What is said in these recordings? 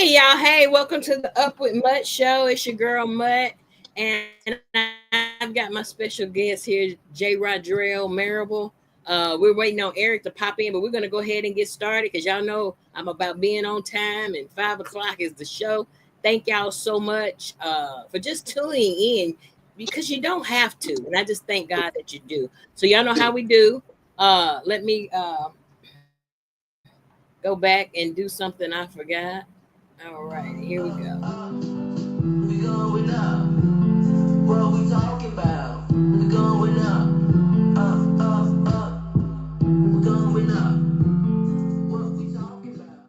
Y'all. Hey, welcome to the Up with Mutt show. It's your girl Mutt, and I've got my special guest here, Jrodrell Marable. We're waiting on Eric to pop in, but we're gonna go ahead and get started because y'all know I'm about being on time, and 5 o'clock is the show. Thank y'all so much for just tuning in because you don't have to, and I just thank God that you do. So y'all know how we do. Let me go back and do something I forgot. All right, here we go. We going up. What we talking about? We going up. Up, up, up. We going up. What we talking about?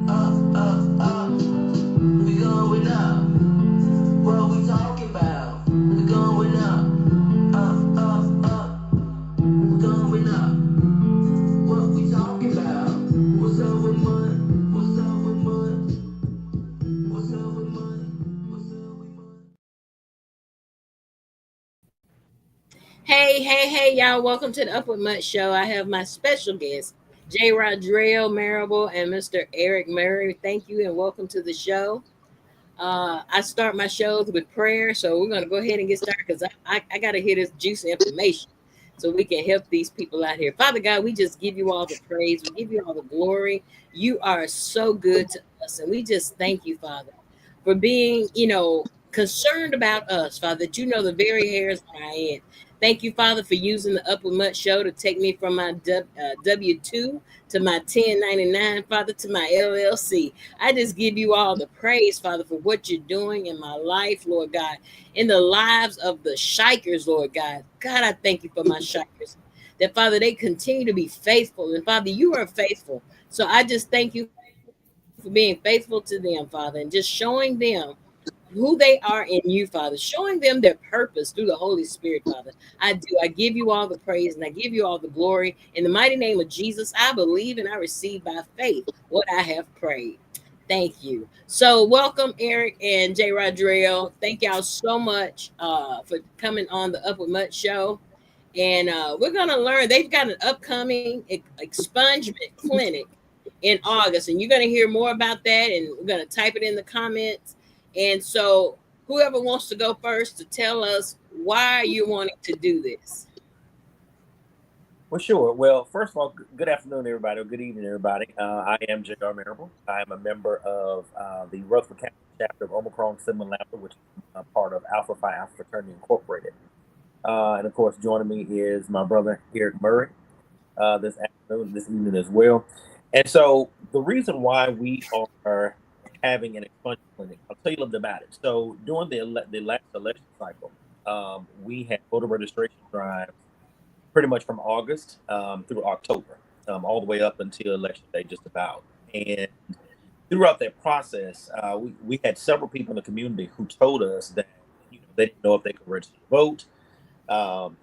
Up, up, up. We going up. What we talking about? We going up. Up, up, up. We going up. What we talking about? What's up with money? What's up with money? What's up with money? What's up with money? Hey, y'all. Welcome to the Upward Mutt Show. I have my special guests, Jrodrell Marable and Mr. Erc Murry. Thank you and welcome to the show. I start my shows with prayer, so we're going to go ahead and get started because I got to hear this juicy information so we can help these people out here. Father God, we just give you all the praise. We give you all the glory. You are so good to us, and we just thank you, Father, for being, concerned about us, Father, that you know the very hairs on our head. Thank you, Father, for using the Upward Mutt Show to take me from my W 2 to my 1099, Father, to my LLC. I just give you all the praise, Father, for what you're doing in my life, Lord God, in the lives of the Shikers, Lord God. God, I thank you for my Shikers. That, Father, they continue to be faithful. And, Father, you are faithful. So I just thank you for being faithful to them, Father, and just showing them who they are in you, Father, showing them their purpose through the Holy Spirit, Father. I do. I give you all the praise and I give you all the glory. In the mighty name of Jesus, I believe and I receive by faith what I have prayed. Thank you. So, welcome, Eric and Jrodrell. Thank y'all so much for coming on the Upward Mutt Show. And we're going to learn. They've got an upcoming expungement clinic in August, and you're going to hear more about that. And we're going to type it in the comments. And so, whoever wants to go first to tell us why you're wanting to do this. Well, sure. Well, first of all, good afternoon, everybody, or good evening, everybody. I am J.R. Marable. I am a member of the Rutherford County chapter of Omicron Sigma Lambda, which is part of Alpha Phi Alpha Fraternity Incorporated. And of course, joining me is my brother, Erc Murry, this evening as well. And so the reason why we are having an expungement clinic, I'll tell you a little bit about it. So during the last election cycle, we had voter registration drives pretty much from August through October, all the way up until election day, just about. And throughout that process, we had several people in the community who told us that they didn't know if they could register to vote um,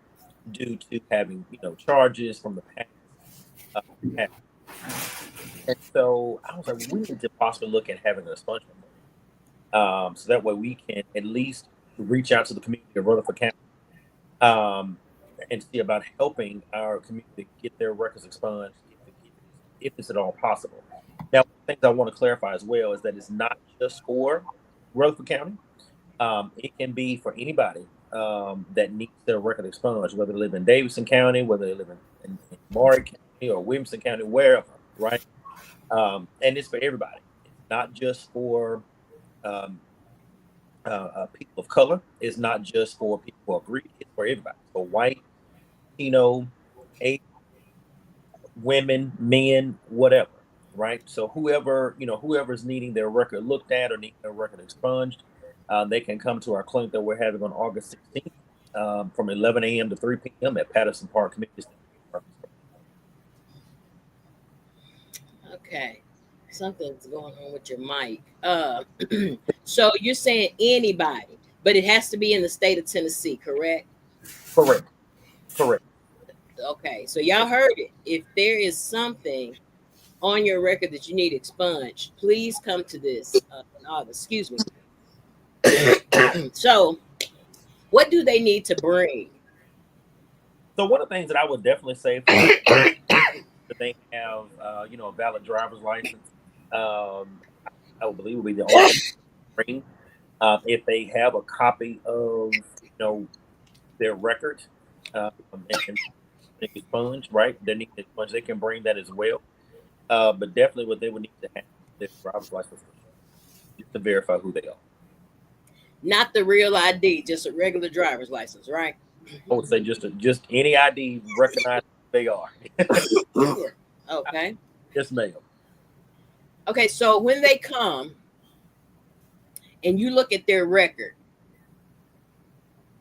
due to having charges from the past. Uh, and so I was like, we need to possibly look at having an expungement so that way we can at least reach out to the community of Rutherford County um, and see about helping our community get their records expunged if it's at all possible. Now, one of the things I want to clarify as well is that it's not just for Rutherford County. It can be for anybody that needs their record expunged, whether they live in Davidson County, whether they live in Maury County or Williamson County, wherever, right? And it's for everybody. It's not just for um, people of color. It's not just for people who are Greek. It's for everybody. For white, Latino, Asian, women, men, whatever. Right. So whoever's needing their record looked at or needing their record expunged, they can come to our clinic that we're having on August 16th from 11 a.m. to 3 p.m. at Patterson Park Community Center. Okay. Something's going on with your mic. So you're saying anybody, but it has to be in the state of Tennessee, correct? Correct. Correct. Okay. So y'all heard it. If there is something on your record that you need expunged, please come to this in August. Excuse me. So, what do they need to bring? So one of the things that I would definitely say for that they have, a valid driver's license. Um, I would believe, will be the only thing. If they have a copy of, their record, and expunged, right? They need to expunge. They can bring that as well. But definitely, what they would need to have is their driver's license for sure, just to verify who they are. Not the real ID, just a regular driver's license, right? I would say just any ID recognize who they are. Okay. Yes, ma'am. Okay, so when they come and you look at their record,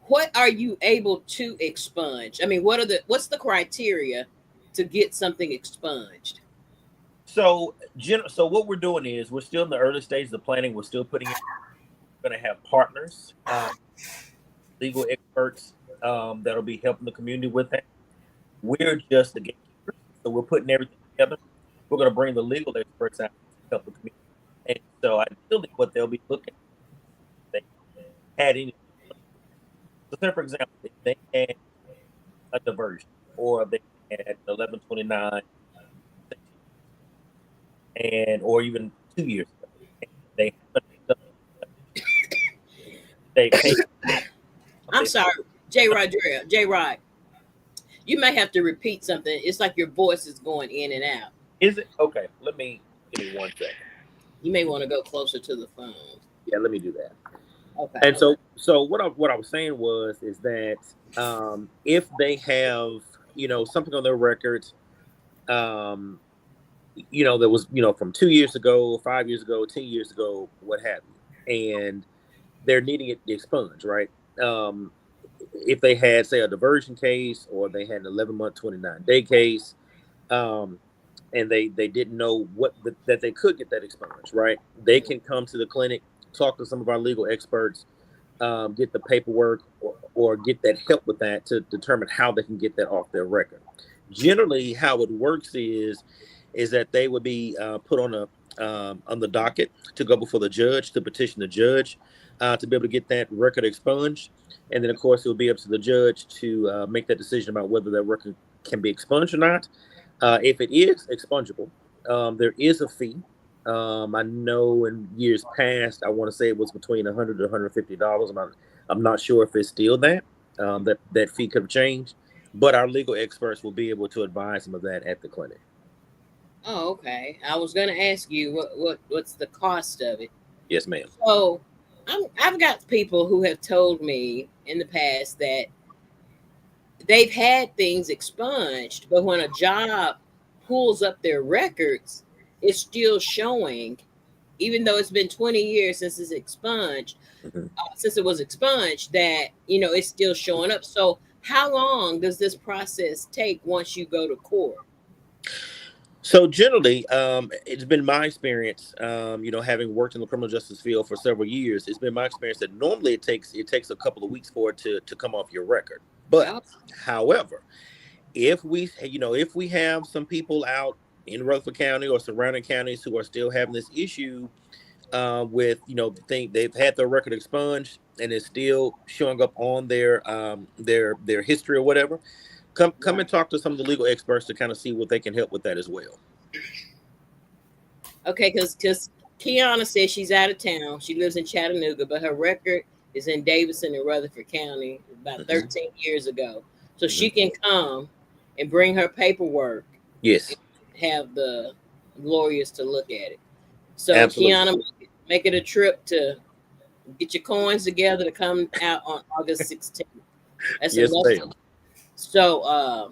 what are you able to expunge? I mean, what's the criteria to get something expunged? So, so what we're doing is we're still in the early stages of planning. We're still putting in. We're going to have partners, legal experts, that'll be helping the community with that. We're just the gatekeepers, so we're putting everything together. We're going to bring the legal experts out to help the community. And so, ideally, what they'll be looking at, if they had any. So, say for example, if they had a diversion, or they had 1129, and or even 2 years ago, and they haven't they paid. I'm sorry, J. Rod, you may have to repeat something. It's like your voice is going in and out. Is it okay? Give me 1 second. You may want to go closer to the phone. Yeah, let me do that. Okay. And so what I was saying is that if they have something on their records, that was from 2 years ago, 5 years ago, 10 years ago, what have you, and they're needing it expunged, right? If they had, say, a diversion case, or they had an 11-month 29-day case, and they didn't know that they could get that expunged, right? They can come to the clinic, talk to some of our legal experts, get the paperwork, or get that help with that to determine how they can get that off their record. Generally, how it works is that they would be put on the docket to go before the judge, to petition the judge to be able to get that record expunged, and then of course it will be up to the judge to make that decision about whether that record can be expunged or not. If it is expungible, there is a fee. I know in years past, I want to say it was between $100 to $150. I'm not sure if it's still that. That fee could have changed, but our legal experts will be able to advise them of that at the clinic. Oh, okay. I was going to ask you what's the cost of it. Yes, ma'am. So I've got people who have told me in the past that they've had things expunged, but when a job pulls up their records, it's still showing, even though it's been 20 years since it's expunged, since it was expunged, that it's still showing up. So how long does this process take once you go to court? So generally, it's been my experience, having worked in the criminal justice field for several years, it's been my experience that normally it takes a couple of weeks for it to come off your record. But however, if we have some people out in Rutherford County or surrounding counties who are still having this issue with they've had their record expunged and it's still showing up on their history or whatever, come and talk to some of the legal experts to kind of see what they can help with that as well. Okay, because Kiana says she's out of town. She lives in Chattanooga, but her record is in Davidson and Rutherford County about 13 years ago. So she can come and bring her paperwork. Yes. Have the lawyers to look at it. So Absolutely. Kiana, make it a trip to get your coins together to come out on August 16th. That's yes, ma'am. So,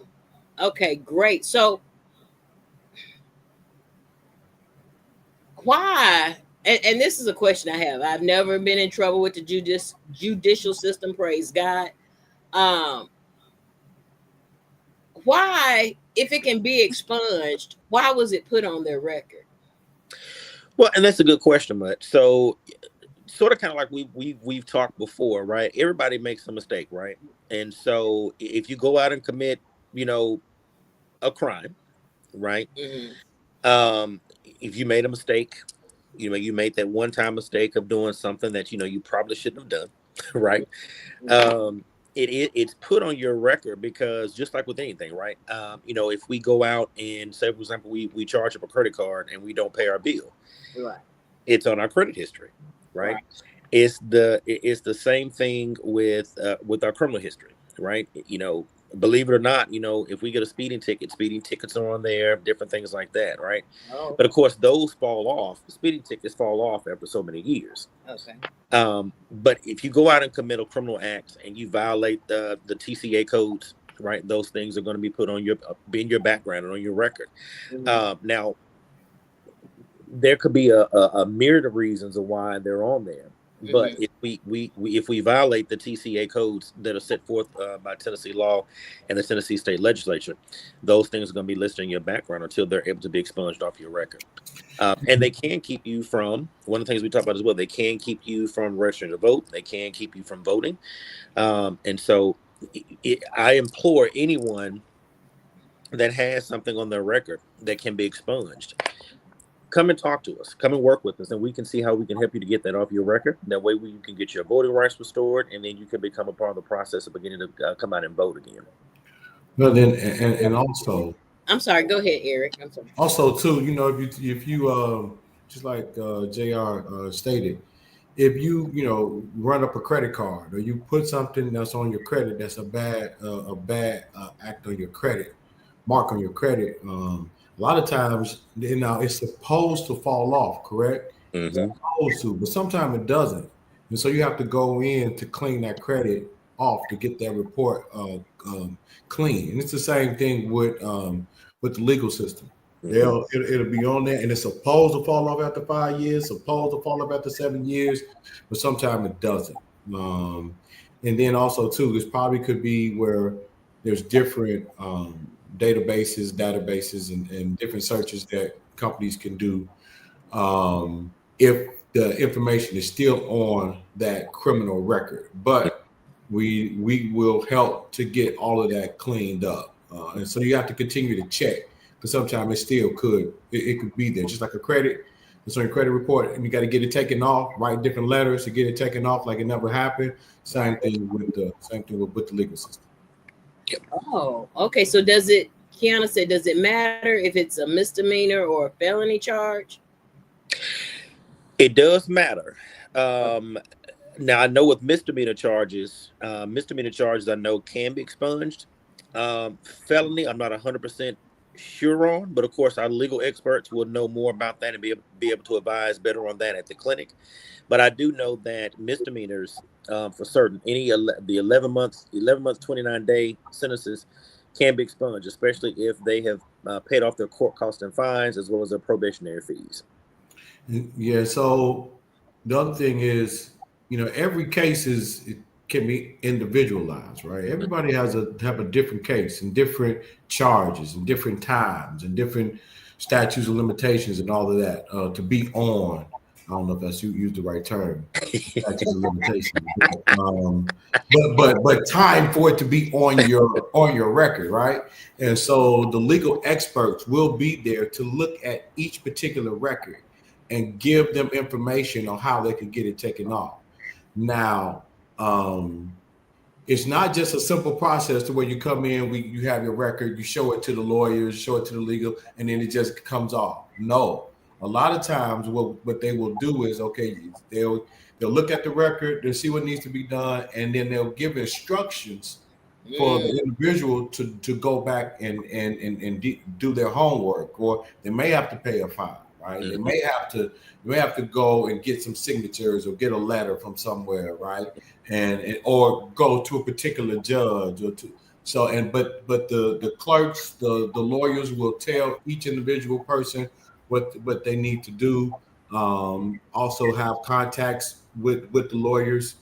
okay, great. So why, and this is a question I have. I've never been in trouble with the judicial system, praise God. Why, if it can be expunged, why was it put on their record? Well, and that's a good question, Mutt. So sort of kind of like we've talked before, right? Everybody makes a mistake, right? And so if you go out and commit, a crime, right? If you made a mistake, you made that one-time mistake of doing something that you probably shouldn't have done, right? It's put on your record because just like with anything, right? If we go out and say, for example, we charge up a credit card and we don't pay our bill, right? It's on our credit history, right? Right. It's the same thing with our criminal history, right? Believe it or not, if we get a speeding ticket, speeding tickets are on there, different things like that, right? Oh, But of course, those fall off. Speeding tickets fall off after so many years. okay. But if you go out and commit a criminal act and you violate the TCA codes, right, those things are going to be put on be in your background and on your record. Mhm. Now, there could be a myriad of reasons of why they're on there. But Mhm. if we violate the TCA codes that are set forth by Tennessee law and the Tennessee state legislature, those things are going to be listed in your background until they're able to be expunged off your record. And they can keep you from, one of the things we talk about as well, they can keep you from registering to vote. They can keep you from voting. And so I implore anyone that has something on their record that can be expunged, come and talk to us. Come and work with us, and we can see how we can help you to get that off your record. That way, you can get your voting rights restored, and then you can become a part of the process of beginning to come out and vote again. But then, and also, I'm sorry. Go ahead, Eric. I'm sorry. also too, if you just like Jr. Stated, if you run up a credit card or you put something that's on your credit that's a bad act on your credit, mark on your credit. A lot of times, it's supposed to fall off, correct? It's Mm-hmm. supposed to, but sometimes it doesn't, and so you have to go in to clean that credit off to get that report clean. And it's the same thing with the legal system. Mm-hmm. It'll be on there, and it's supposed to fall off after 5 years, supposed to fall off after 7 years, but sometimes it doesn't. And then also too, this probably could be where there's different databases, and different searches that companies can do if the information is still on that criminal record. But we will help to get all of that cleaned up, and so you have to continue to check, because sometimes it could be there, just like a credit. It's on your credit report, and you got to get it taken off. Write different letters to get it taken off, like it never happened. Same thing with the legal system. Oh, okay. So Kiana said, does it matter if it's a misdemeanor or a felony charge? It does matter. Now I know with misdemeanor charges I know can be expunged. Felony, I'm not 100% sure on, but of course our legal experts will know more about that and be able to advise better on that at the clinic. But I do know that misdemeanors, for certain, the 11 months, 29-day sentences can be expunged, especially if they have paid off their court costs and fines as well as their probationary fees. Yeah. So the other thing is, every case it can be individualized, right? Everybody have a different case and different charges and different times and different statutes of limitations and all of that to be on. I don't know if that's you use the right term, statutes of limitations, but time for it to be on your record, right? And so the legal experts will be there to look at each particular record and give them information on how they can get it taken off. Now, it's not just a simple process to where you come in, you have your record, you show it to the lawyers, show it to the legal, and then it just comes off. No, a lot of times what they will do is, okay, they'll look at the record, they'll see what needs to be done, and then they'll give instructions for the individual to go back and do their homework, or they may have to pay a fine, right? Mm-hmm. They may have to go and get some signatures or get a letter from somewhere, right? And or go to a particular judge but the clerks, the lawyers will tell each individual person what they need to do. Also have contacts with the lawyers.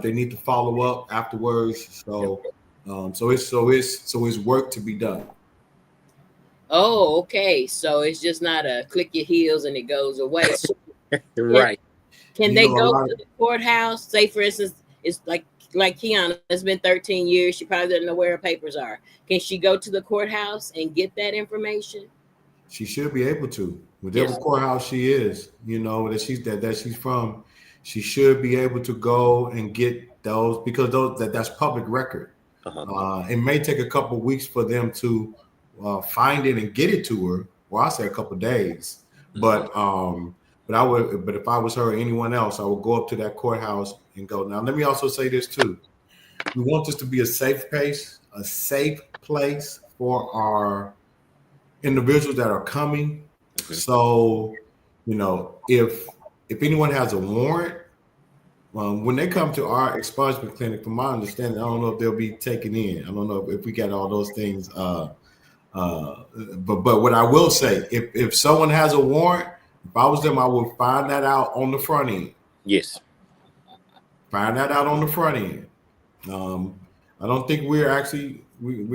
They need to follow up afterwards. So it's work to be done. Oh, okay. So it's just not a click your heels and it goes away. So Right. can they go to the courthouse? Say, for instance, it's like Kiana, it's been 13 years. She probably doesn't know where her papers are. Can she go to the courthouse and get that information? She should be able to. Whatever courthouse she is, that she's from, she should be able to go and get those, because that's public record. It may take a couple of weeks for them to find it and get it to her. Well, I say a couple of days, but But if I was her or anyone else, I would go up to that courthouse and go. Now, let me also say this too. We want this to be a safe place for our individuals that are coming. So, if anyone has a warrant, when they come to our expungement clinic, from my understanding, I don't know if they'll be taken in. I don't know if we got all those things. But what I will say, if someone has a warrant, if I was them, I would find that out on the front end. Yes. Find that out on the front end. I don't think we're actually I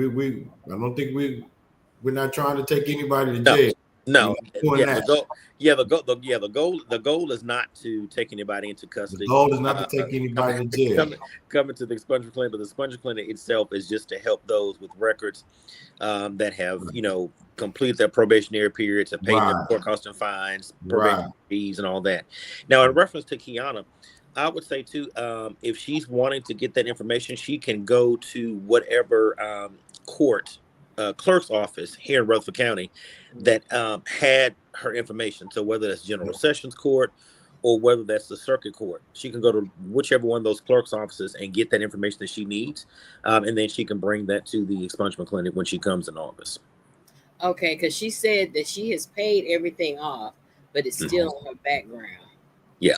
don't think we're not trying to take anybody to jail. No. Doing that. The goal is not to take anybody into custody. The goal is not to take anybody to jail. Coming to the expungement clinic, but the expungement clinic itself is just to help those with records that have, completed their probationary periods, have paid their court costs and fines, probation fees, and all that. Now, in reference to Kiana, I would say too, if she's wanting to get that information, she can go to whatever court clerk's office here in Rutherford County that had her information. So whether that's General Sessions Court or whether that's the circuit court, she can go to whichever one of those clerk's offices and get that information that she needs, and then she can bring that to the expungement clinic when she comes in August. Okay, because she said that she has paid everything off, but it's still on her background. Yeah.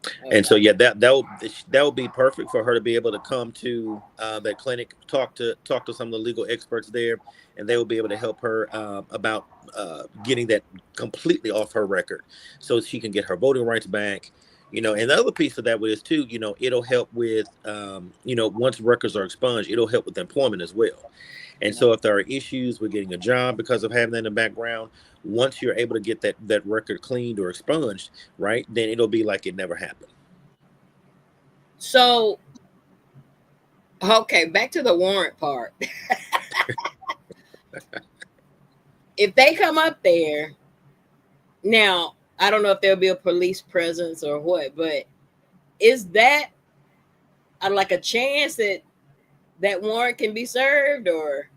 Okay. And so that will be perfect for her to be able to come to that clinic, talk to some of the legal experts there, and they will be able to help her about getting that completely off her record, so she can get her voting rights back. And the other piece of that is too, it'll help with once records are expunged, it'll help with employment as well. And so if there are issues with getting a job because of having that in the background, once you're able to get that record cleaned or expunged, right, then it'll be like it never happened. So, okay, back to the warrant part. If they come up there, now, I don't know if there'll be a police presence or what, but is that like a chance that warrant can be served, or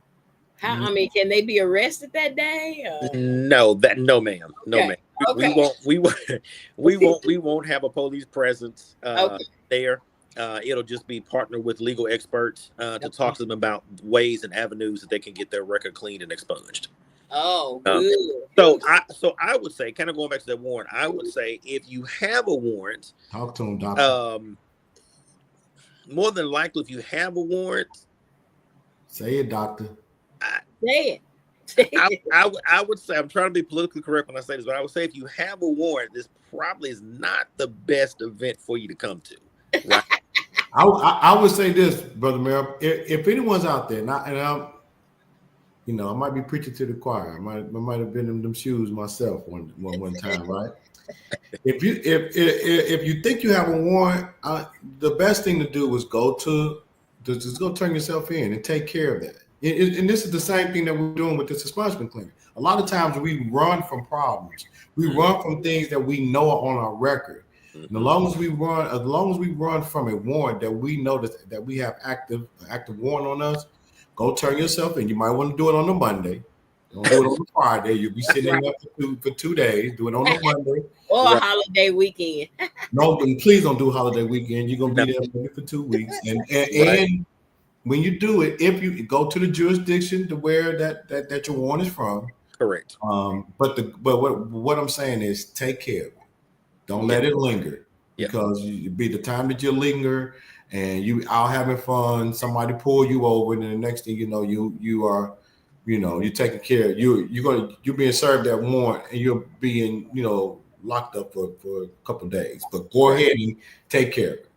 how? I mean, can they be arrested that day? No, ma'am. No, ma'am. Okay. We won't have a police presence there. It'll just be partnered with legal experts to talk to them about ways and avenues that they can get their record cleaned and expunged. Oh, good. So I would say, kind of going back to that warrant, I would say if you have a warrant, talk to them, doctor. More than likely, if you have a warrant, say it, doctor. Say it. I would say, I'm trying to be politically correct when I say this, but I would say if you have a warrant, this probably is not the best event for you to come to. Right? I would say this, Brother Marable, if anyone's out there, I might be preaching to the choir. I might have been in them shoes myself one time, right? If you think you have a warrant, the best thing to do is just go turn yourself in and take care of that. And this is the same thing that we're doing with this expungement clinic. A lot of times we run from problems. We run from things that we know are on our record. And as long as we run from a warrant that we know that we have active warrant on us, go turn yourself in. You might want to do it on a Monday. Don't do it on a Friday. You'll be sitting up for 2 days. Do it on a Monday. Or a holiday weekend. No, please don't do holiday weekend. You're going to be there maybe for 2 weeks. And when you do it, if you go to the jurisdiction to where that your warrant is from. Correct. But what I'm saying is take care of it. Don't let it linger, because it'll be the time that you linger and you out having fun, somebody pull you over, and then the next thing you know, you're taking care of you're being served that warrant, and you're being locked up for a couple of days. But go ahead and take care of it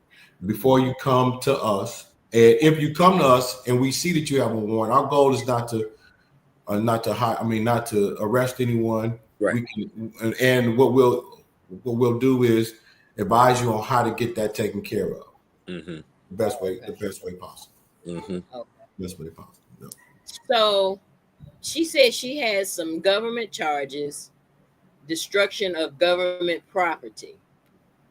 before you come to us. And if you come to us and we see that you have a warrant, our goal is not to arrest anyone. Right. And what we'll do is advise you on how to get that taken care of. The best way possible. Okay. Best way possible. Yeah. So she said she has some government charges, destruction of government property.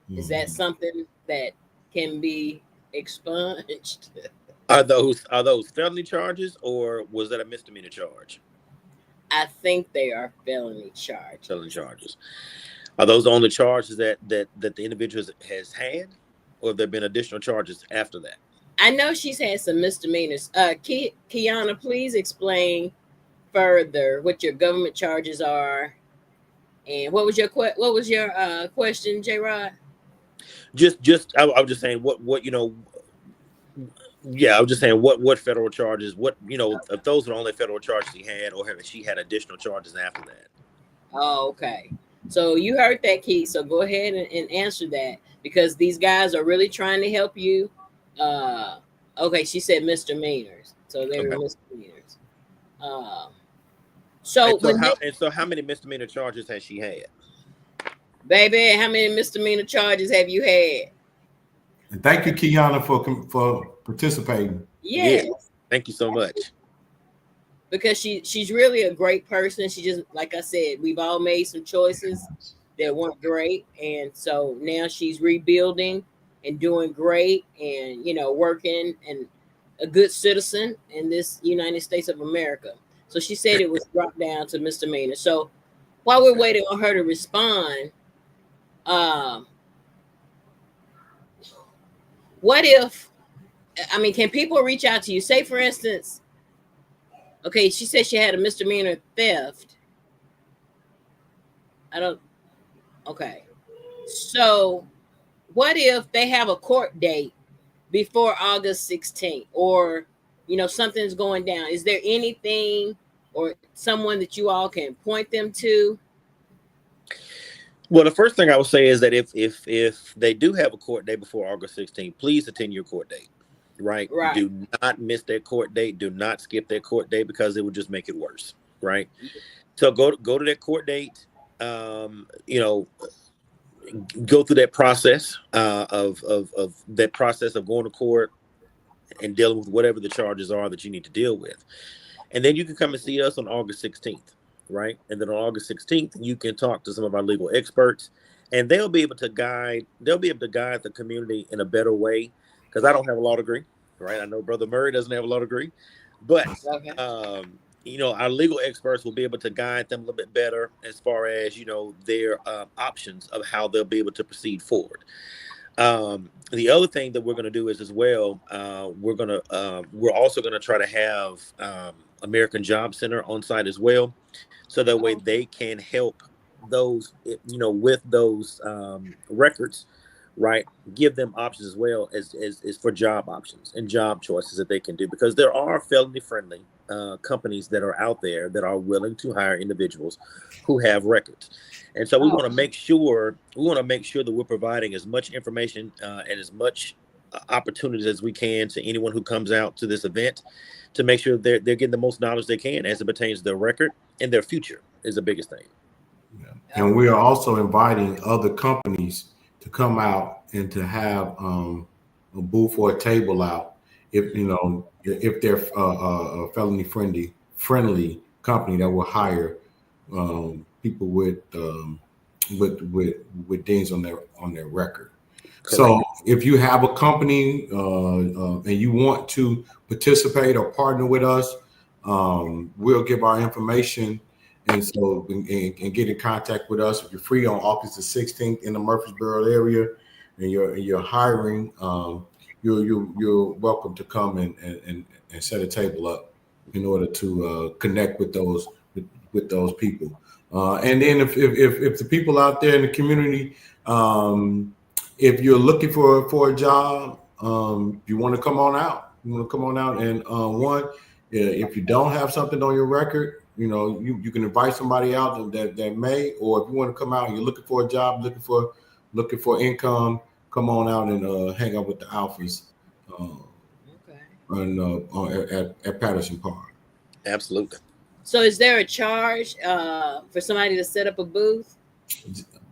Is that something that can be expunged? Are those felony charges, or was that a misdemeanor charge? I think they are felony charges. Felony charges. Are those the only charges that the individual has had, or have there been additional charges after that? I know she's had some misdemeanors. Kiana, please explain further what your government charges are, and what was your question, J. Rod? I was just saying what yeah, I was just saying what federal charges, if those are the only federal charges she had, or have she had additional charges after that? Oh, okay. So you heard that, Keith. So go ahead and answer that, because these guys are really trying to help you. Okay, she said misdemeanors, so they were misdemeanors. So how many misdemeanor charges has she had? Baby, how many misdemeanor charges have you had? And thank you, Kiana, for participating. Yes. Yeah, thank you so much. Because she's really a great person. She just, like I said, we've all made some choices that weren't great, and so now she's rebuilding and doing great, and working and a good citizen in this United States of America. So she said it was dropped down to misdemeanor. So while we're waiting on her to respond, what if, can people reach out to you? Say, for instance, okay, she said she had a misdemeanor theft. Okay. So what if they have a court date before August 16th, or, something's going down? Is there anything or someone that you all can point them to? Well, the first thing I would say is that if they do have a court date before August 16th, please attend your court date. Right. Do not miss that court date. Do not skip that court date, because it would just make it worse. Right. So go to that court date. Go through that process of that process of going to court and dealing with whatever the charges are that you need to deal with, and then you can come and see us on August 16th. Right. And then on August 16th, you can talk to some of our legal experts, and they'll be able to guide the community in a better way, because I don't have a law degree. Right. I know Brother Murray doesn't have a law degree, but our legal experts will be able to guide them a little bit better as far as their options of how they'll be able to proceed forward. The other thing that we're going to do is, as well, we're also going to try to have American Job Center on site as well, so that way they can help those with those records. Right, give them options as well as for job options and job choices that they can do, because there are felony friendly companies that are out there that are willing to hire individuals who have records. And so we want to make sure that we're providing as much information and as much opportunities as we can to anyone who comes out to this event, to make sure they're getting the most knowledge they can as it pertains to their record, and their future is the biggest thing. Yeah. And we are also inviting other companies to come out and to have a booth or a table out, if they're a felony friendly company that will hire people with things on their record. Correct. So if you have a company and you want to participate or partner with us, we'll give our information. And so, and get in contact with us if you're free on August the 16th in the Murfreesboro area, and you're hiring. You're welcome to come and set a table up in order to connect with those people. And then if the people out there in the community, if you're looking for a job, you want to come on out. And if you don't have something on your record, you can invite somebody out that may, or if you want to come out and you're looking for a job, looking for income, come on out and hang out with the Alphas at Patterson Park. Absolutely. So is there a charge for somebody to set up a booth?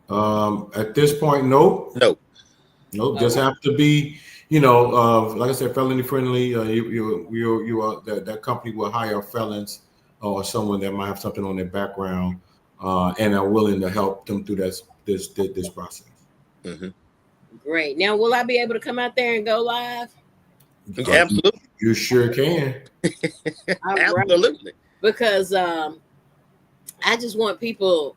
At this point, no. Just have to be, like I said, felony friendly. That company will hire felons or someone that might have something on their background, and are willing to help them through this process. Mm-hmm. Great. Now, will I be able to come out there and go live? Absolutely. You sure can. Absolutely. Because I just want people,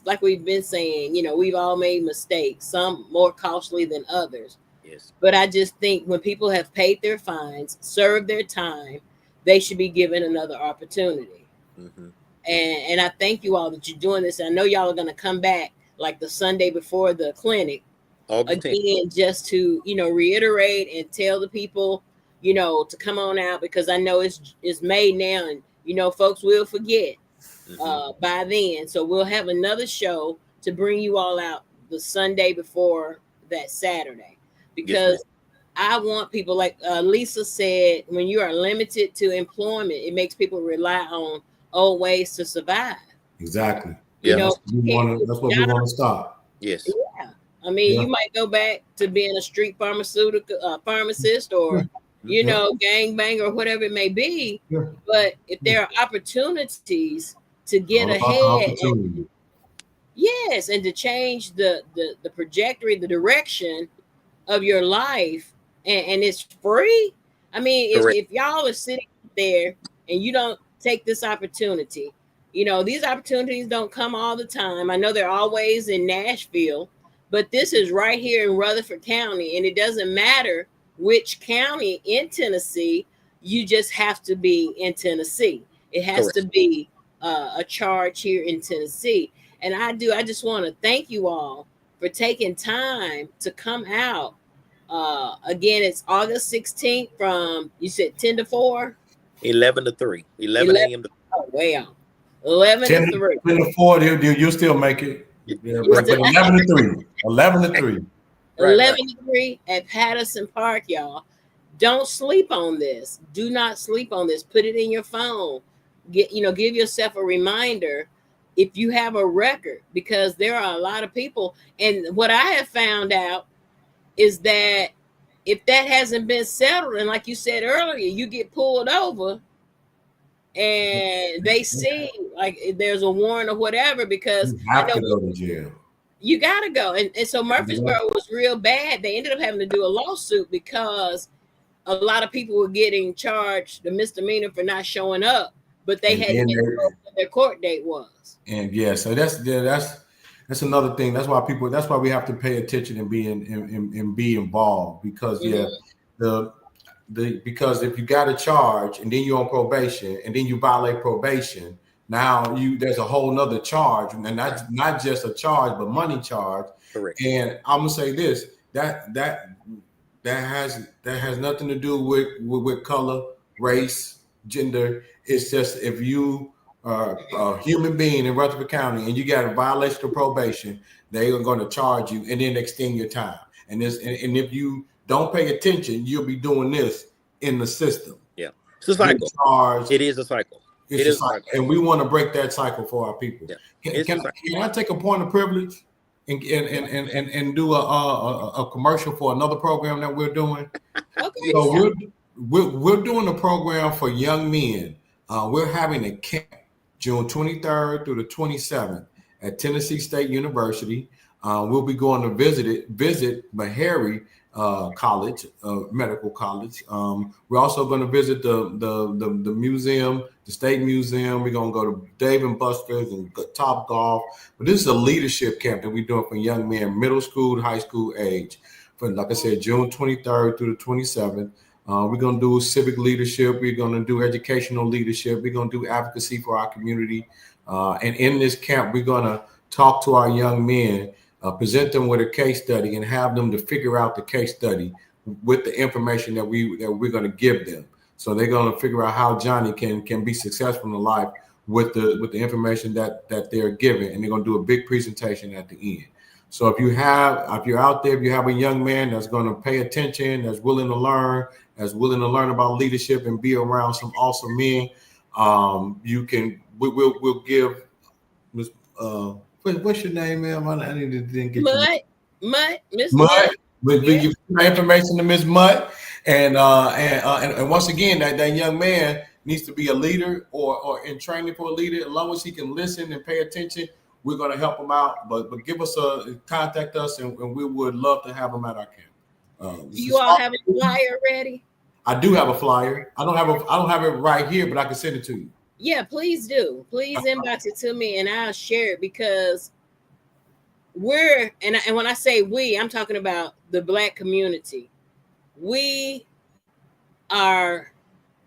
like we've been saying, we've all made mistakes, some more costly than others. Yes. But I just think when people have paid their fines, served their time, they should be given another opportunity. Mm-hmm. And I thank you all that you're doing this. I know y'all are going to come back like the Sunday before the clinic August 10th. again, just to reiterate and tell the people, to come on out, because I know it's made now, and folks will forget by then. So we'll have another show to bring you all out the Sunday before that Saturday, because Yes, I want people, like Lisa said, when you are limited to employment, it makes people rely on old ways to survive. Exactly. You Yeah. know, That's what we want to stop. Yes. yeah. I mean, Yeah. you might go back to being a street pharmaceutical pharmacist, or Yeah. gang bang, or whatever it may be. Yeah. But if there are opportunities to get All about ahead, opportunity. yes, and to change the trajectory, the direction of your life, and it's free. I mean, Correct. if y'all are sitting there and you don't take this opportunity, these opportunities don't come all the time. I know they're always in Nashville, but this is right here in Rutherford County, and it doesn't matter which county in Tennessee. You just have to be in Tennessee. It has to be a charge here in Tennessee. And I just want to thank you all for taking time to come out. Again, it's August 16th from, you said 10 to 4? 11 to 3. 11 a.m. to Oh, wow. 11 10 to 3. to 4, you'll still make it. Yeah, You but still- 11 to 3. 11 to 3. Right, 11 to 3 at Patterson Park, y'all. Don't sleep on this. Do not sleep on this. Put it in your phone. Give yourself a reminder if you have a record, because there are a lot of people. And what I have found out is that if that hasn't been settled, and like you said earlier, you get pulled over and they see like there's a warrant or whatever, because You have to go to jail. you got to go. And so Murfreesboro was real bad. They ended up having to do a lawsuit because a lot of people were getting charged the misdemeanor for not showing up, but they hadn't been told what their court date was. And so that's another thing. That's why we have to pay attention and be involved, because because if you got a charge and then you're on probation and then you violate probation, now there's a whole nother charge, and not just a charge, but money charge. Correct. And I'm gonna say this, that has nothing to do with color, race, gender. It's just if you are a human being in Rutherford County and you got a violation of probation, they are going to charge you and then extend your time. And if you don't pay attention, you'll be doing this in the system. Yeah, it's a cycle. It is a cycle. It is a cycle, and we want to break that cycle for our people. Yeah. Can I take a point of privilege and do a commercial for another program that we're doing? Okay. So we're doing a program for young men. We're having a camp June 23rd through the 27th at Tennessee State University. We'll be going to visit Meharry College, Medical College. We're also going to visit the museum, the State Museum. We're going to go to Dave and Buster's and Top Golf. But this is a leadership camp that we're doing for young men, middle school to high school age. For, like I said, June 23rd through the 27th. We're going to do civic leadership. We're going to do educational leadership. We're going to do advocacy for our community. And in this camp, we're going to talk to our young men, present them with a case study, and have them to figure out the case study with the information that we're going to give them. So they're going to figure out how Johnny can be successful in life with the information that they're given, and they're going to do a big presentation at the end. So if you're out there, if you have a young man that's going to pay attention, that's willing to learn about leadership and be around some awesome men, we'll give Miss what's your name, ma'am? I didn't get Mud. We'll give my information to Miss Mutt, and once again, that young man needs to be a leader or in training for a leader. As long as he can listen and pay attention, we're going to help him out. But give us contact us, and we would love to have him at our camp. Do you all have a flyer ready? I do have a flyer. I don't have it right here, but I can send it to you. Yeah, please do. Please inbox it to me and I'll share it because and when I say we, I'm talking about the Black community. We are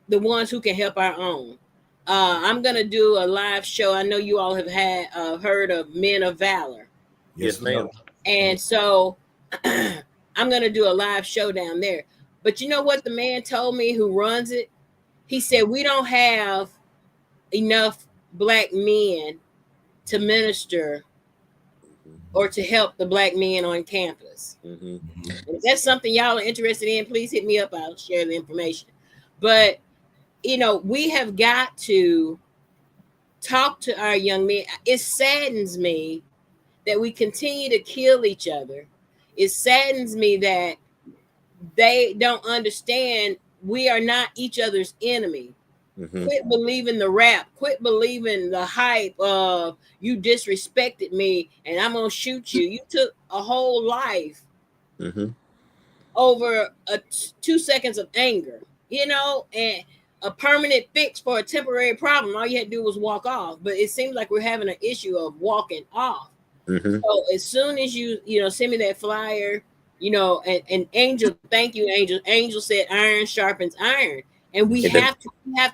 the ones who can help our own. I'm gonna do a live show. I know you all have had heard of Men of Valor. Yes, ma'am. And so I'm gonna do a live show down there. But you know what the man told me who runs it? He said we don't have enough Black men to minister or to help the Black men on campus. Mm-hmm. If that's something y'all are interested in, please hit me up. I'll share the information. But we have got to talk to our young men. It saddens me that we continue to kill each other. It saddens me that they don't understand we are not each other's enemy. Mm-hmm. Quit believing the rap. Quit believing the hype of you disrespected me and I'm gonna shoot you. You took a whole life over 2 seconds of anger, and a permanent fix for a temporary problem. All you had to do was walk off. But it seems like we're having an issue of walking off. So as soon as you send me that flyer, and Angel, thank you, Angel. Angel said iron sharpens iron. And we have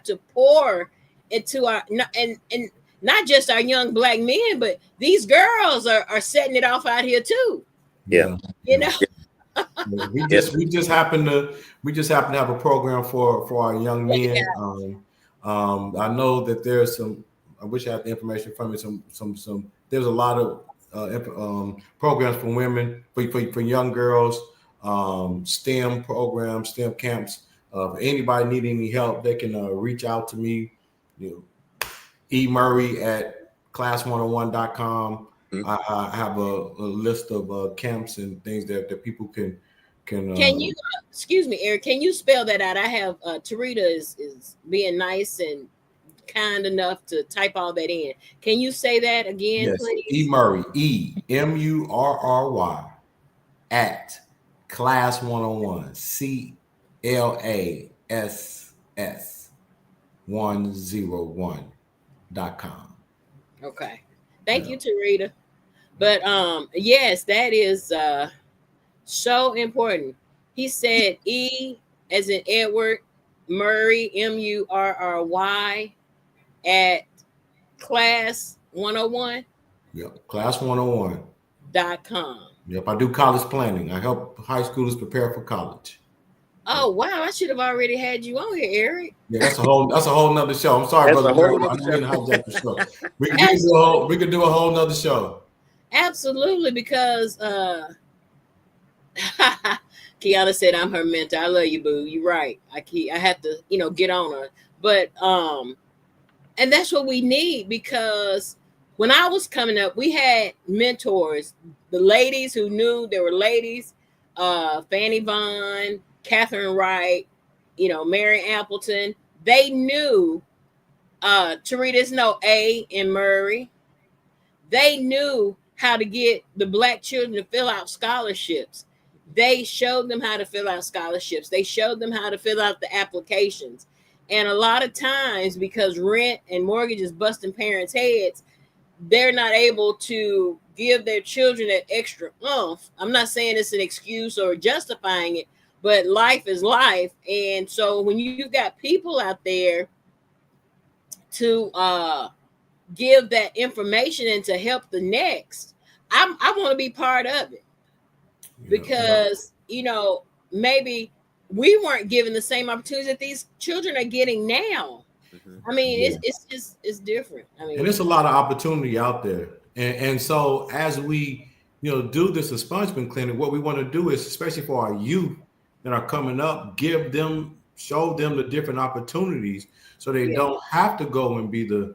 to pour into our and not just our young Black men, but these girls are setting it off out here too. Yeah. We just happen to have a program for our young men. I know that there's some. I wish I had the information from me. Some. There's a lot of programs for women, for young girls. STEM programs, STEM camps. If anybody need any help, they can reach out to me. Murray at class101.com. I have a list of camps and things that people can. Can you excuse me, Eric? Can you spell that out? I have Tarita is being nice and kind enough to type all that in. Can you say that again, yes, please? Murray, EMURRY at class101 CLASS101.com. Okay. Thank you, Tarita. But yes, that is so important. He said E as in Edward, Murray, MURRY at class101. Yep, class101.com. Yep, I do college planning. I help high schoolers prepare for college. Oh wow, I should have already had you on here, Eric. Yeah, that's a whole nother show. I'm sorry, brother. I didn't hijack the show. We could do a whole nother show. Absolutely, because Kiana said I'm her mentor. I love you, boo. You're right. I have to, get on her. But and that's what we need, because when I was coming up, we had mentors. The ladies who knew there were ladies, Fanny Vaughn, Catherine Wright, Mary Appleton. They knew Tarita's no A in Murray. They knew how to get the Black children to fill out scholarships. They showed them how to fill out scholarships. They showed them how to fill out the applications. And a lot of times, because rent and mortgage is busting parents' heads, they're not able to give their children that extra oomph. I'm not saying it's an excuse or justifying it, but life is life. And so when you've got people out there to give that information and to help the next, I want to be part of it, because maybe we weren't given the same opportunities that these children are getting now. I mean, it's different. I mean, and there's a lot of opportunity out there, and so as we do this expungement clinic, what we want to do is, especially for our youth that are coming up, show them the different opportunities, so they don't have to go and be the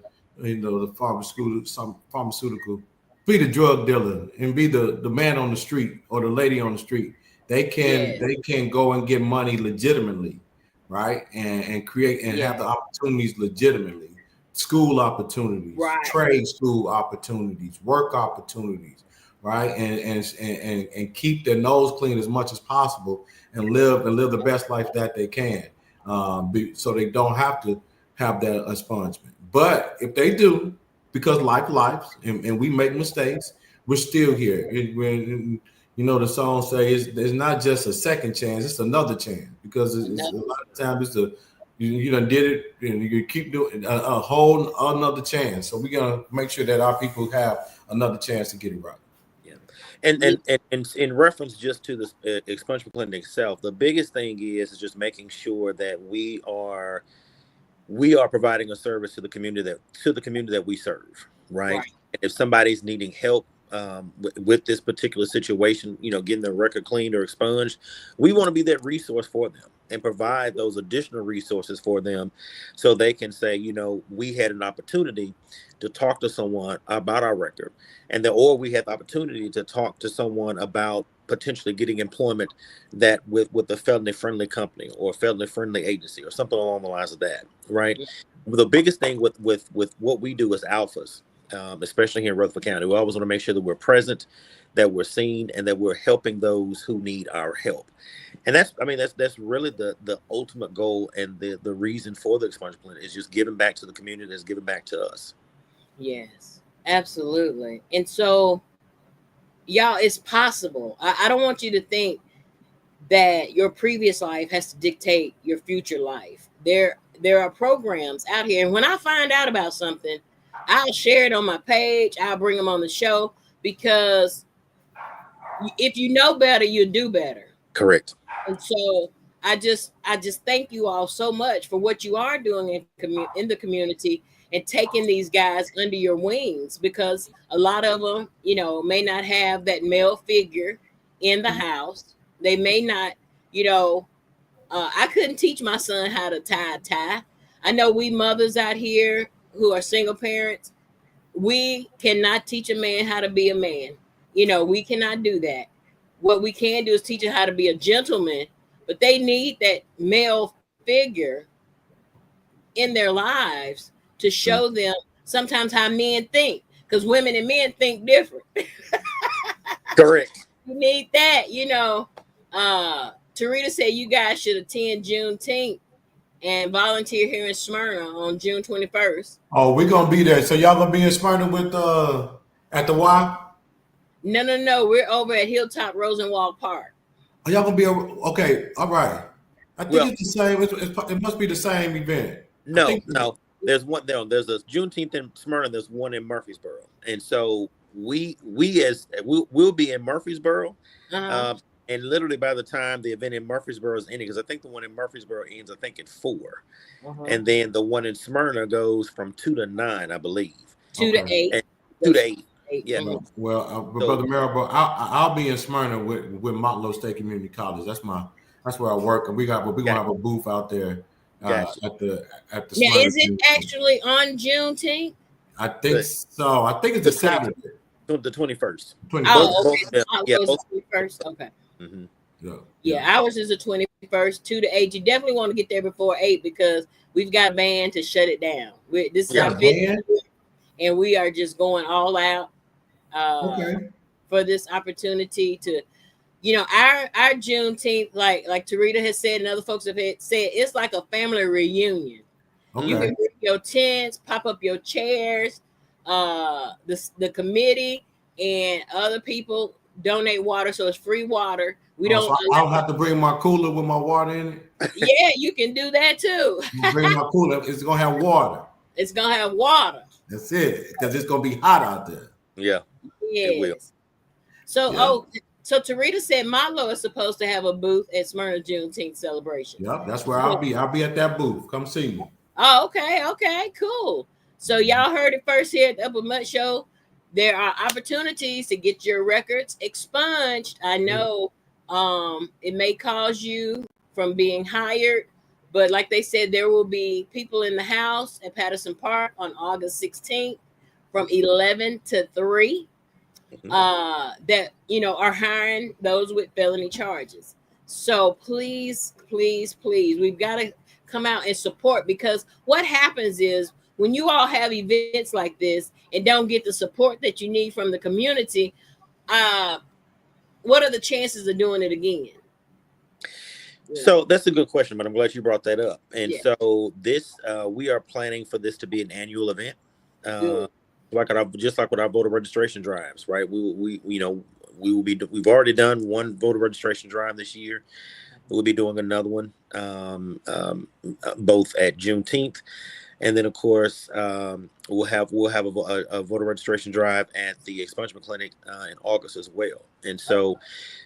pharmaceutical, be the drug dealer and be the man on the street or the lady on the street. They can go and get money legitimately, right? And create and have the opportunities legitimately. School opportunities, trade school opportunities, work opportunities, right? And keep their nose clean as much as possible and live the best life that they can, so they don't have to have that expungement. But if they do, because life, and we make mistakes, we're still here. You know, the song says it's not just a second chance; it's another chance. Because it's a lot of times it's you done did it, and you keep doing a whole another chance. So we're gonna make sure that our people have another chance to get it right. Yeah, and in reference just to the expungement clinic itself, the biggest thing is just making sure that we are providing a service to the community that we serve, right? Right. And if somebody's needing help with this particular situation, you know, getting their record cleaned or expunged, we want to be that resource for them and provide those additional resources for them, so they can say, you know, we had an opportunity to talk to someone about our record, or we had the opportunity to talk to someone about potentially getting employment that with a felony friendly company or a felony friendly agency or something along the lines of that, right? Yeah. The biggest thing with what we do as alphas, especially here in Rutherford County, we always want to make sure that we're present, that we're seen, and that we're helping those who need our help. And that's really the ultimate goal, and the reason for the expungement plan is just giving back to the community that's giving back to us. Yes, absolutely. And so, y'all, it's possible. I don't want you to think that your previous life has to dictate your future life. There are programs out here, and when I find out about something, I'll share it on my page. I'll bring them on the show, because if you know better, you do better. Correct. And so I just thank you all so much for what you are doing in the community, and taking these guys under your wings, because a lot of them, you know, may not have that male figure in the house. They may not, you know, I couldn't teach my son how to tie a tie. I know we mothers out here who are single parents, we cannot teach a man how to be a man. You know, we cannot do that. What we can do is teach them how to be a gentleman, but they need that male figure in their lives to show them sometimes how men think, because women and men think different. Correct. You need that, you know. Tarita said you guys should attend Juneteenth and volunteer here in Smyrna on June 21st. Oh, we're gonna be there. So y'all gonna be in Smyrna with at the Y? No. We're over at Hilltop Rosenwald Park. Oh, y'all gonna be okay? All right. I think Well, it's the same. It must be the same event. no. There's one there. There's a Juneteenth in Smyrna. There's one in Murfreesboro, and so we'll be in Murfreesboro. Uh-huh. And literally by the time the event in Murfreesboro is ending, because I think the one in Murfreesboro ends, I think, at 4, and then the one in Smyrna goes from 2 to 9, I believe. 2 to 8. And 2 to 8. Yeah. Well, Brother Marable, I'll be in Smyrna with Motlow State Community College. That's where I work, and we're gonna have a booth out there at the. Now, is it actually on Juneteenth? I think so. I think it's a Saturday. The 21st. Oh, okay. Both 21st. Okay. Mm-hmm. Yeah, ours is the 21st, 2 to 8. You definitely want to get there before 8, because we've got a ban to shut it down. This is our 5th, and we are just going all out for this opportunity to, you know, our Juneteenth, like Tarita has said, and other folks have said, it's like a family reunion. Okay. You can bring your tents, pop up your chairs. The committee and other people donate water, so it's free water. We don't. So I don't have to bring my cooler with my water in it. Yeah, you can do that too. Bring my cooler. It's gonna have water. It's gonna have water. That's it, because it's gonna be hot out there. Yeah. Yes. It will. So so Tarita said Milo is supposed to have a booth at Smyrna Juneteenth celebration. Yep, that's where I'll be. I'll be at that booth. Come see me. Oh, okay, cool. So y'all heard it first here at the Upper Mutt Show. There are opportunities to get your records expunged. I know it may cause you from being hired, but like they said, there will be people in the house at Patterson Park on August 16th from 11 to 3 that, you know, are hiring those with felony charges. So please, we've got to come out and support, because what happens is, when you all have events like this and don't get the support that you need from the community, what are the chances of doing it again? So that's a good question, but I'm glad you brought that up. And Yeah, so this, we are planning for this to be an annual event, good. uh, just like with our voter registration drives, right? We will be. We've already done one voter registration drive this year. We'll be doing another one, both at Juneteenth, and then of course we'll have a voter registration drive at the expungement clinic in August as well. And so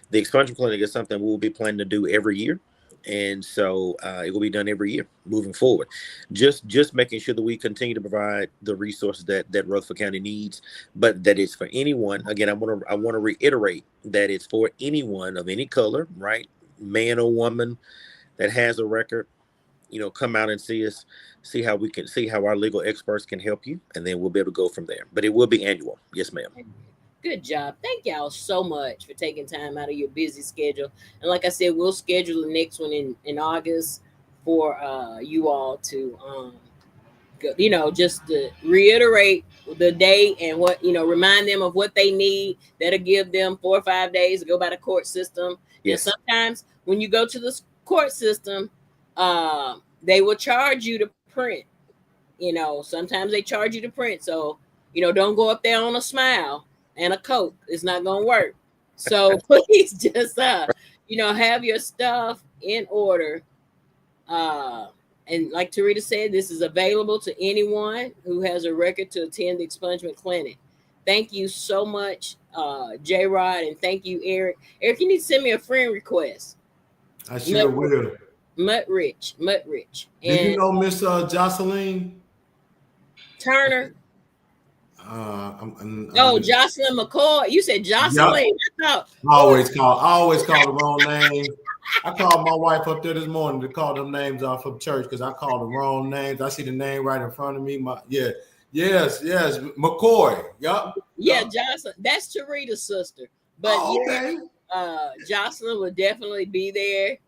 the expungement clinic is something we'll be planning to do every year, and so it will be done every year moving forward. Just making sure that we continue to provide the resources that Rutherford County needs, but that it's for anyone. Again, I want to reiterate that it's for anyone of any color, right, man or woman, that has a record. Come out and see us, see how our legal experts can help you, and then we'll be able to go from there. But it will be annual. Yes, ma'am. Good job. Thank y'all so much for taking time out of your busy schedule. And like I said, we'll schedule the next one in August for you all to go, just to reiterate the date and what, remind them of what they need. That'll give them 4 or 5 days to go by the court system. Yes. And sometimes when you go to the court system, they will charge you to print. Sometimes they charge you to print. So, don't go up there on a smile and a Coke. It's not going to work. So please just, have your stuff in order. And like Tarita said, this is available to anyone who has a record to attend the expungement clinic. Thank you so much, J-Rod, and thank you, Eric. Eric, you need to send me a friend request. I sure will. Mutt Rich. Do And you know Miss Jocelyn Turner? I'm Jocelyn McCoy. You said Jocelyn. Yep. I always call the wrong name. I called my wife up there this morning to call them names off of church because I called the wrong names. I see the name right in front of me. Yes, McCoy. Yup. Yeah, Jocelyn. That's Tarita's sister. But okay. Jocelyn will definitely be there.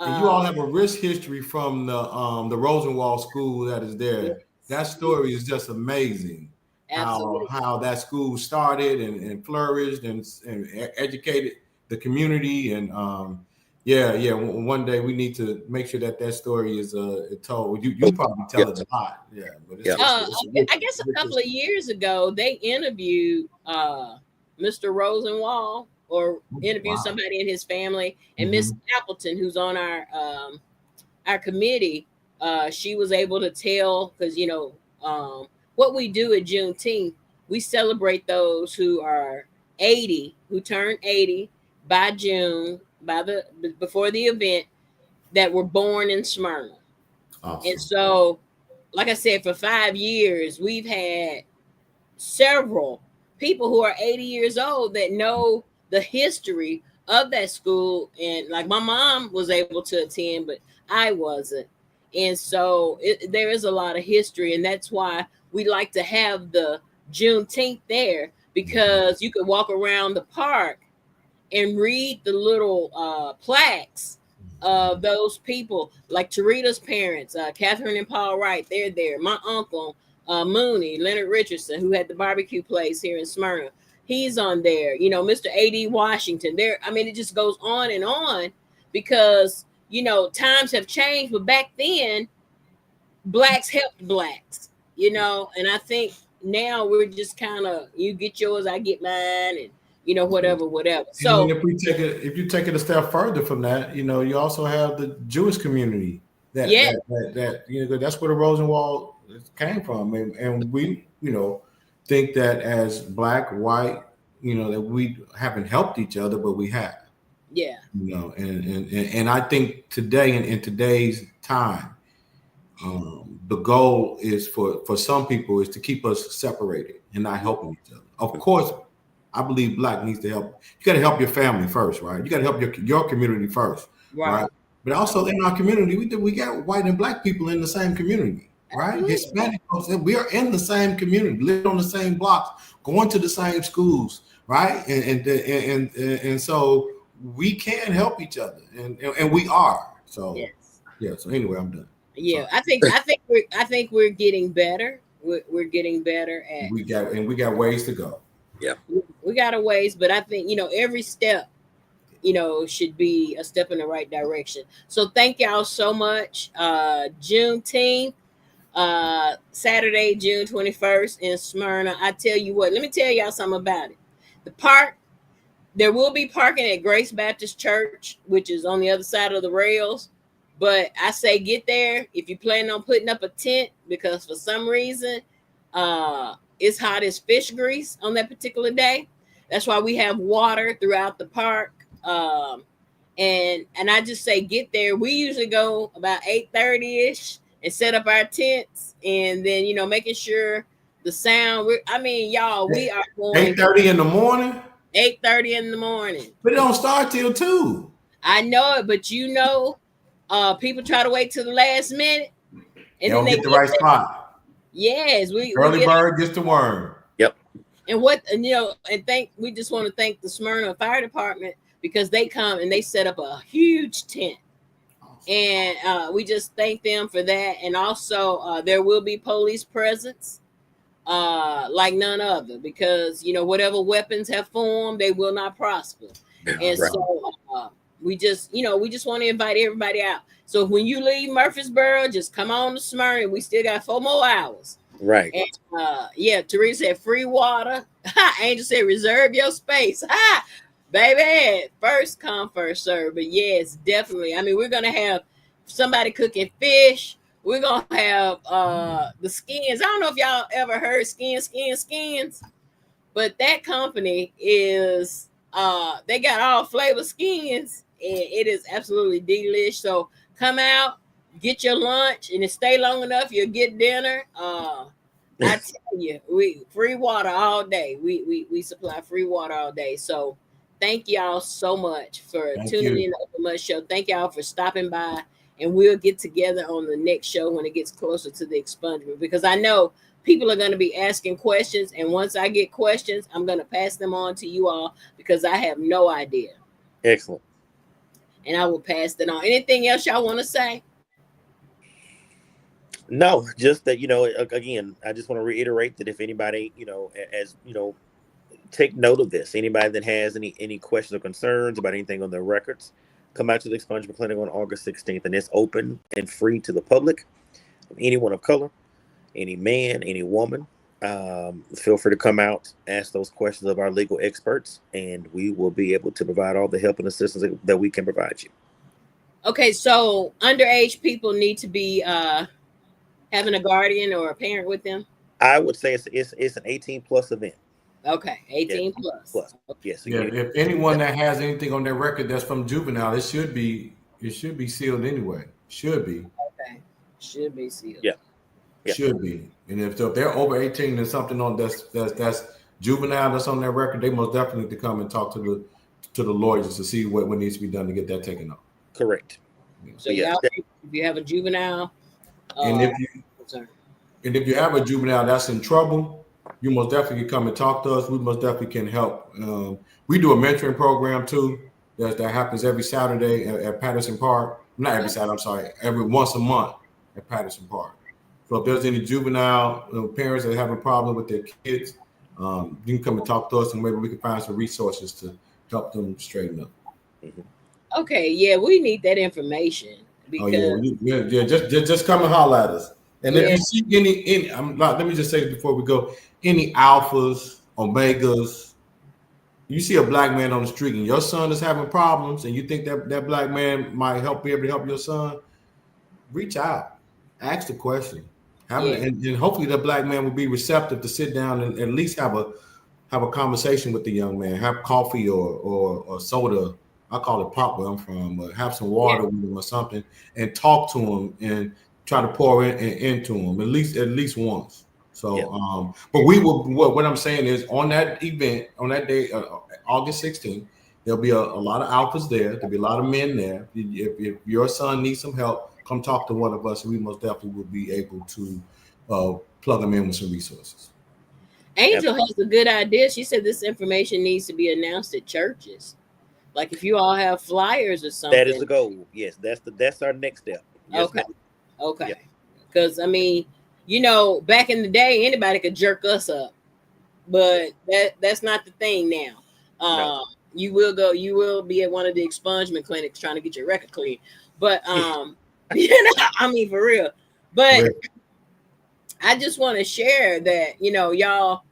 And you all have a rich history from the Rosenwald school that is there. Yes. That story is just amazing. How that school started and flourished and educated the community. And one day we need to make sure that story is told. You probably tell it a lot. Yeah, but I guess a couple of years ago they interviewed Mr. Rosenwald or interviewed somebody in his family, and Miss Appleton, who's on our committee, she was able to tell because what we do at Juneteenth, we celebrate those who are 80, who turned 80 by June, before the event, that were born in Smyrna. Awesome. And so, like I said, for 5 years, we've had several people who are 80 years old that know the history of that school. And like my mom was able to attend, but I wasn't. And so there is a lot of history, and that's why we like to have the Juneteenth there, because you could walk around the park and read the little plaques of those people, like Tarita's parents, Catherine and Paul Wright, they're there. My uncle, Mooney, Leonard Richardson, who had the barbecue place here in Smyrna, he's on there. Mr. A.D. Washington, there. I mean, it just goes on because, times have changed, but back then, blacks helped blacks. And I think now we're just kind of, you get yours, I get mine, and whatever. So if you take it a step further from that, you also have the Jewish community that that's where the Rosenwald came from, and we think that as black, white, that we haven't helped each other, but we have. Yeah. And I think today in today's time, the goal is for some people is to keep us separated and not helping each other. Of course, I believe black needs to help. You got to help your family first, right? You got to help your community first, right? But also in our community, we got white and black people in the same community, right? Hispanic folks, we are in the same community, live on the same blocks, going to the same schools, right? And so we can help each other, and we are. So So anyway, I'm done. Yeah, I think we're getting better. We're getting better at. We got ways to go. Yeah, we got a ways, but I think every step should be a step in the right direction. So thank y'all so much. Juneteenth, Saturday, June 21st in Smyrna. I tell you what, let me tell y'all something about it. The park, there will be parking at Grace Baptist Church, which is on the other side of the rails. But I say get there if you plan on putting up a tent, because for some reason, it's hot as fish grease on that particular day. That's why we have water throughout the park. And I just say get there. We usually go about 8:30ish and set up our tents, and then making sure the sound. Y'all, we are going 8:30 in the morning. 8:30 in the morning. But it don't start till 2. I know it, but people try to wait till the last minute, and then They don't get the right spot. Yes, early bird gets the worm. Yep. And we just want to thank the Smyrna Fire Department, because they come and they set up a huge tent, and we just thank them for that. And also, there will be police presence, like none other, because whatever weapons have formed, they will not prosper. And right. So we just want to invite everybody out. So when you leave Murfreesboro, just come on to Smyrna. We still got 4 more hours. Right. And Teresa said free water. Angel said reserve your space. Baby, first come, first serve. But yes, definitely. We're gonna have somebody cooking fish. We're gonna have the skins. I don't know if y'all ever heard skins, but that company is they got all flavor skins, and it is absolutely delish. So come out, get your lunch, and if stay long enough, you'll get dinner. I tell you, we free water all day. We supply free water all day. So thank y'all so much for tuning in to the Mud Show. Thank y'all for stopping by, and we'll get together on the next show when it gets closer to the expungement, because I know people are going to be asking questions, and once I get questions, I'm going to pass them on to you all, because I have no idea. Excellent. And I will pass that on. Anything else y'all want to say? No, just that, again, I just want to reiterate that if anybody, take note of this. Anybody that has any questions or concerns about anything on their records, come out to the Expungement Clinic on August 16th, and it's open and free to the public. Anyone of color, any man, any woman, feel free to come out, ask those questions of our legal experts, and we will be able to provide all the help and assistance that we can provide you. Okay, so underage people need to be having a guardian or a parent with them? I would say it's an 18 plus event. Okay, 18 plus. Yes. Yeah, if anyone that has anything on their record that's from juvenile, it should be sealed anyway. Should be. Okay. Should be sealed. Yeah. Should be. And if they're over 18 and something on that's juvenile that's on their record, they most definitely need to come and talk to the lawyers to see what needs to be done to get that taken off. Correct. So if you have a juvenile, and if you have a juvenile that's in trouble, you most definitely come and talk to us. We most definitely can help. We do a mentoring program too that happens every Saturday at Patterson Park. Not every Saturday, I'm sorry, every once a month at Patterson Park. So if there's any juvenile parents that are having problems with their kids, you can come and talk to us, and maybe we can find some resources to help them straighten up. Mm-hmm. Okay, yeah, we need that information. Because just come and holler at us. And if you see any, let me just say this before we go, any alphas, omegas, you see a black man on the street and your son is having problems, and you think that black man might be able to help your son, reach out, ask the question, and hopefully the black man will be receptive to sit down and at least have a conversation with the young man, have coffee or soda. I call it pop where I'm from, but have some water with him or something, and talk to him and try to pour into him at least once. So, but we will. What I'm saying is, on that event, on that day, August 16th, there'll be a lot of alphas there. There'll be a lot of men there. If your son needs some help, come talk to one of us, and we most definitely will be able to plug them in with some resources. Angel has a good idea. She said this information needs to be announced at churches. Like if you all have flyers or something. That is the goal. Yes, that's our next step. Yes, okay. Because back in the day, anybody could jerk us up, but that's not the thing now. No. you will be at one of the expungement clinics trying to get your record clean. But I mean, for real. But I just want to share that, y'all,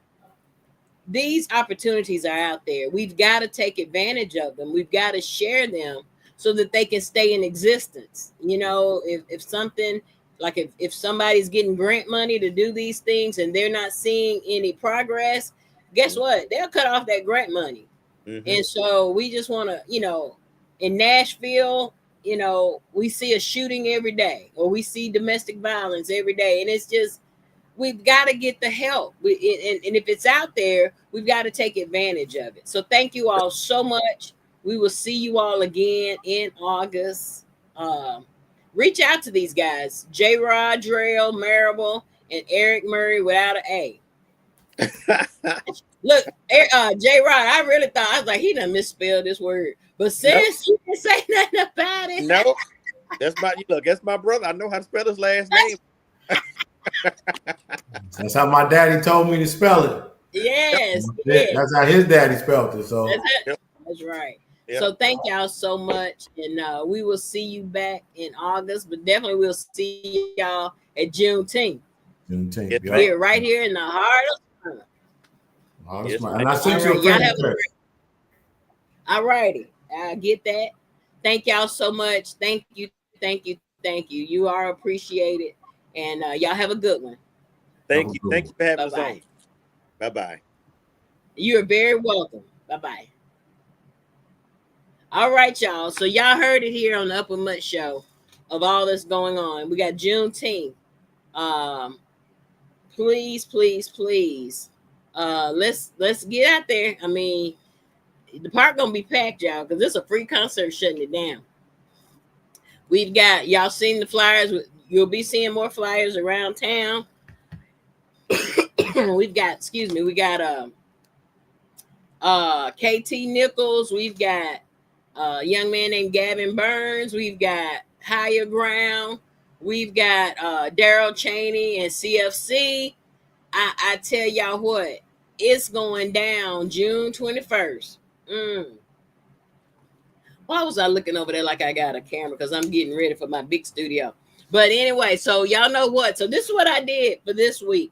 these opportunities are out there. We've got to take advantage of them. We've got to share them so that they can stay in existence. If something like if somebody's getting grant money to do these things and they're not seeing any progress, guess what? They'll cut off that grant money. And so we just want to, in Nashville, we see a shooting every day, or we see domestic violence every day. And it's just, we've got to get the help. And if it's out there, we've got to take advantage of it. So thank you all so much. We will see you all again in August. Reach out to these guys, Jrodrell Marable and Erc Murry without an A. Look, J Rod, I really thought, I was like, he done misspelled this word. But since you didn't say nothing about it. No, that's my brother. I know how to spell his last name. That's how my daddy told me to spell it. Yes. That's how his daddy spelled it. So that's right. Yep. So thank y'all so much. And we will see you back in August, but definitely we'll see y'all at Juneteenth. Here, right here in the heart of summer. And I sent you a friend. All righty. I get that. Thank y'all so much. Thank you. You are appreciated. And y'all have a good one. Thank you for having us on. Bye-bye. You're very welcome. Bye-bye. All right, y'all. So y'all heard it here on the Upper Mutt Show of all that's going on. We got Juneteenth. Please. Let's get out there. I mean, the park gonna be packed, y'all, because it's a free concert shutting it down. We've got, y'all seen the flyers. You'll be seeing more flyers around town. we got KT Nichols. We've got a young man named Gavin Burns. We've got Higher Ground. We've got Daryl Cheney and CFC. I tell y'all what, it's going down June 21st. Why was I looking over there like I got a camera? Because I'm getting ready for my big studio. But anyway, so y'all know what? So this is what I did for this week.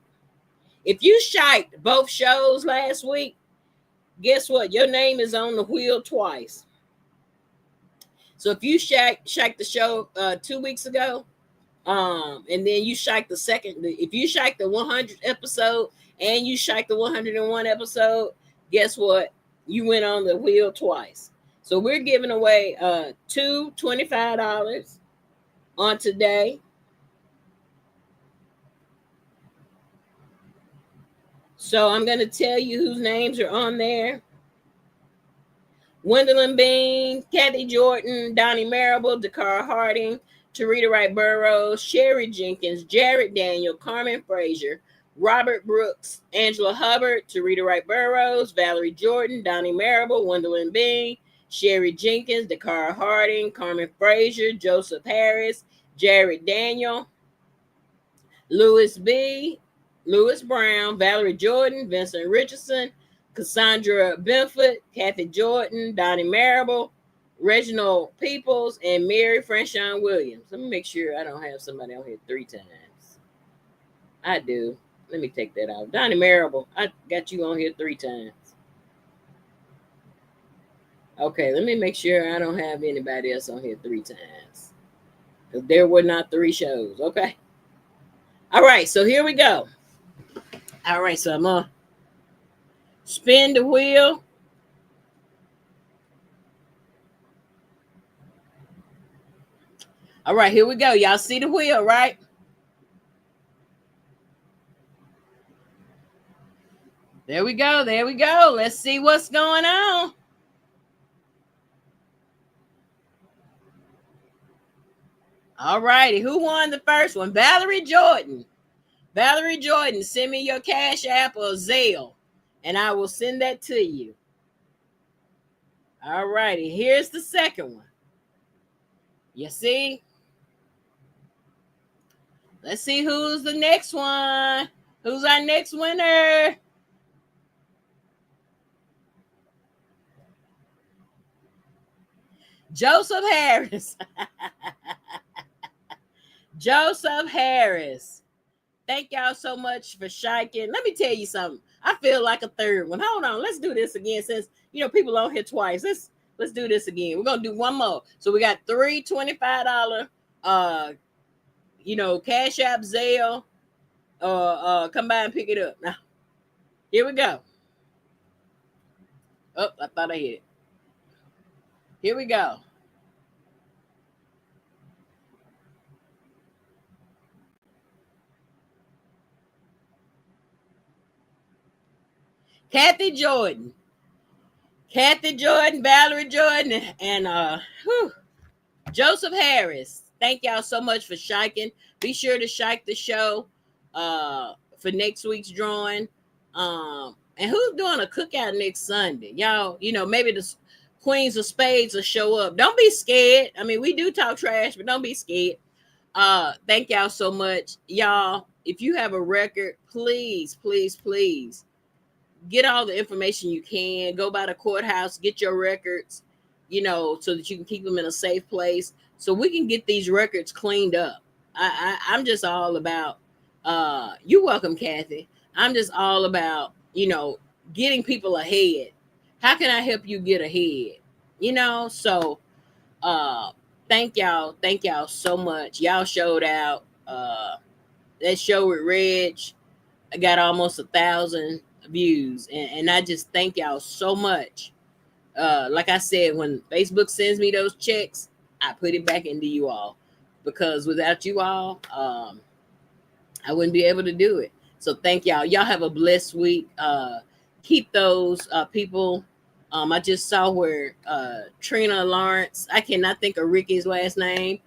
If you shiked both shows last week, guess what? Your name is on the wheel twice. So if you shiked the show 2 weeks ago, and then you shiked the second, if you shiked the 100th episode and you shiked the 101 episode, guess what? You went on the wheel twice. So we're giving away two $25 on today. So I'm going to tell you whose names are on there. Gwendolyn Bean, Kathy Jordan, Donnie Marable, Dakar Harding, Tarita Wright Burroughs, Sherry Jenkins, Jared Daniel, Carmen Frazier, Robert Brooks, Angela Hubbard, Tarita Wright Burroughs, Valerie Jordan, Donnie Marable, Gwendolyn Bean, Sherry Jenkins, Dakar Harding, Carmen Frazier, Joseph Harris, Jared Daniel, Louis B., Louis Brown, Valerie Jordan, Vincent Richardson, Cassandra Benford, Kathy Jordan, Donnie Marable, Reginald Peoples, and Mary Franchon Williams. Let me make sure I don't have somebody on here 3 times. I do. Let me take that out. Donnie Marable, I got you on here 3 times. Okay, let me make sure I don't have anybody else on here 3 times. Because there were not 3 shows. Okay. All right, so here we go. All right, so I'm going to spin the wheel. All right, here we go. Y'all see the wheel, right? There we go. Let's see what's going on. All righty. Who won the first one? Valerie Jordan. Valerie Jordan, send me your Cash App or Zelle, and I will send that to you. All righty. Here's the second one. You see? Let's see who's the next one. Who's our next winner? Joseph Harris. Joseph Harris. Thank y'all so much for shiking. Let me tell you something. I feel like a third one. Hold on. Let's do this again since people on here twice. Let's do this again. We're gonna do one more. So we got three $25 Cash App Zelle. Come by and pick it up. Now, here we go. Oh, I thought I hit it. Here we go. Kathy Jordan, Valerie Jordan, and Joseph Harris. Thank y'all so much for shiking. Be sure to shike the show for next week's drawing. And who's doing a cookout next Sunday? Y'all, maybe the Queens of Spades will show up. Don't be scared. I mean, we do talk trash, but don't be scared. Thank y'all so much. Y'all, if you have a record, please, please, please get all the information you can. Go by the courthouse, get your records, so that you can keep them in a safe place so we can get these records cleaned up. I'm just all about, you're welcome, Kathy. I'm just all about, getting people ahead. How can I help you get ahead? So thank y'all so much. Y'all showed out. That show with Reg, I got almost 1,000 views, and I just thank y'all so much. Like I said, when Facebook sends me those checks, I put it back into you all, because without you all, I wouldn't be able to do it. So thank y'all. Y'all have a blessed week. Keep those people. I just saw where Trina Lawrence, I cannot think of Ricky's last name.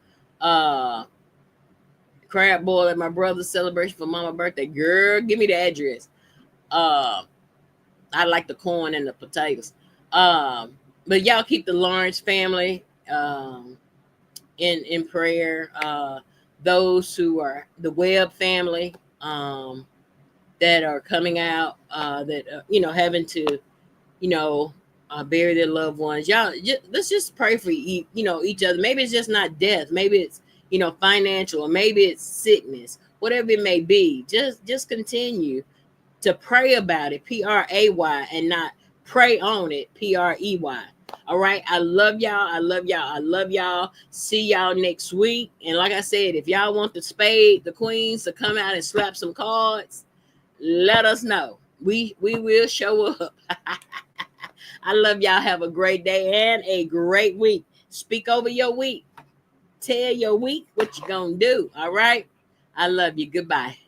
Crab boil at my brother's celebration for Mama's birthday. Girl, give me the address. I like the corn and the potatoes. But y'all keep the Lawrence family in prayer. Those who are the Webb family that are coming out, that having to bury their loved ones. Y'all, let's just pray for each other. Maybe it's just not death. Maybe it's financial, or maybe it's sickness. Whatever it may be, just continue to pray about it, PRAY, and not pray on it, PREY. All right. I love y'all. I love y'all. I love y'all. See y'all next week. And like I said, if y'all want the queens to come out and slap some cards, let us know. We will show up. I love y'all. Have a great day and a great week. Speak over your week. Tell your week what you're going to do. All right. I love you. Goodbye.